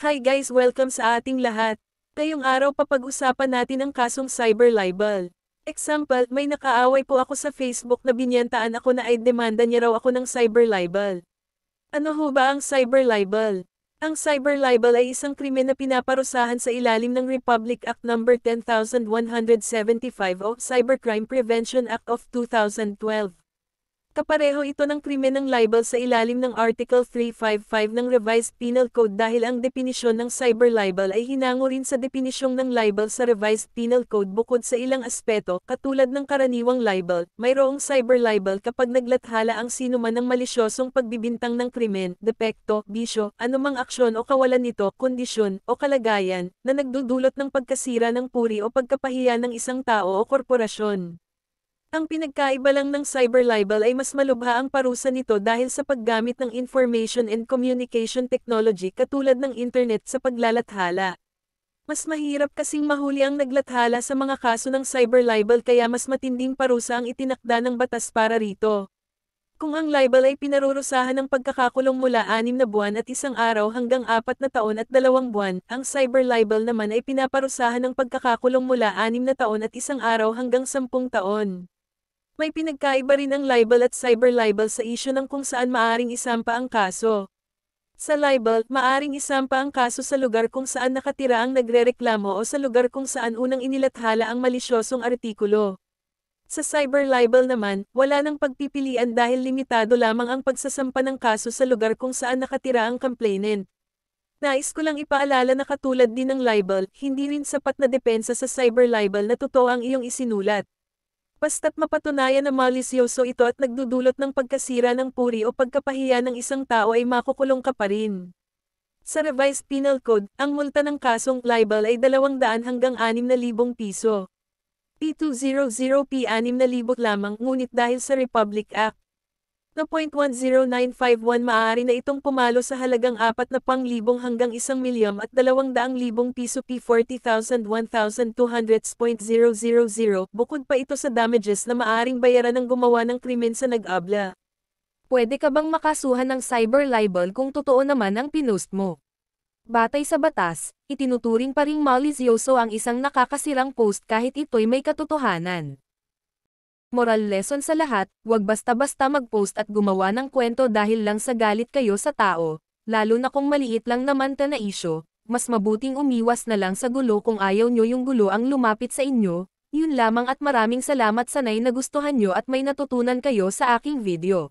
Hi guys, welcome sa ating lahat. Ngayong araw papag-usapan natin ang kasong cyber libel. Example, may nakaaway po ako sa Facebook na binyantaan ako na ay demanda niya raw ako ng cyber libel. Ano ho ba ang cyber libel? Ang cyber libel ay isang krimen na pinaparusahan sa ilalim ng Republic Act No. 10,175 o Cybercrime Prevention Act of 2012. Kapareho ito ng krimen ng libel sa ilalim ng Article 355 ng Revised Penal Code dahil ang definisyon ng cyber libel ay hinango rin sa definisyong ng libel sa Revised Penal Code bukod sa ilang aspeto, katulad ng karaniwang libel, mayroong cyber libel kapag naglathala ang sinuman ng malisyosong pagbibintang ng krimen, depekto, bisyo, anumang aksyon o kawalan nito, kondisyon, o kalagayan, na nagdudulot ng pagkasira ng puri o pagkapahiya ng isang tao o korporasyon. Ang pinagkaiba lang ng cyber libel ay mas malubha ang parusa nito dahil sa paggamit ng information and communication technology katulad ng internet sa paglalathala. Mas mahirap kasing mahuli ang naglathala sa mga kaso ng cyber libel kaya mas matinding parusa ang itinakda ng batas para rito. Kung ang libel ay pinarurusahan ng pagkakakulong mula 6 na buwan at 1 araw hanggang 4 na taon at 2 buwan, ang cyber libel naman ay pinaparusahan ng pagkakakulong mula 6 na taon at 1 araw hanggang 10 taon. May pinagkaiba rin ang libel at cyber libel sa isyu ng kung saan maaring isampa ang kaso. Sa libel, maaring isampa ang kaso sa lugar kung saan nakatira ang nagrereklamo o sa lugar kung saan unang inilathala ang malisyosong artikulo. Sa cyber libel naman, wala nang pagpipilian dahil limitado lamang ang pagsasampa ng kaso sa lugar kung saan nakatira ang complainant. Nais ko lang ipaalala na katulad din ng libel, hindi rin sapat na depensa sa cyber libel na totoo ang iyong isinulat. Basta't mapatunayan na malisyoso ito at nagdudulot ng pagkasira ng puri o pagkapahiya ng isang tao ay makukulong ka pa rin. Sa Revised Penal Code, ang multa ng kasong libel ay 200 hanggang 6,000 piso. P200P 6,000 lamang ngunit dahil sa Republic Act No. 10951 maaari na itong pumalo sa halagang 4,000 hanggang 1,200,000 piso P 40,000 1,200.000 bukod pa ito sa damages na maaring bayaran ng gumawa ng krimen sa nag-abla. Pwede ka bang makasuhan ng cyber libel kung totoo naman ang pinost mo? Batay sa batas, itinuturing pa ring malisyoso ang isang nakakasirang post kahit ito'y may katotohanan. Moral lesson sa lahat, huwag basta-basta mag-post at gumawa ng kwento dahil lang sa galit kayo sa tao, lalo na kung maliit lang naman na isyo, mas mabuting umiwas na lang sa gulo kung ayaw nyo yung gulo ang lumapit sa inyo. Yun lamang at maraming salamat, sanay na gustuhan nyo at may natutunan kayo sa aking video.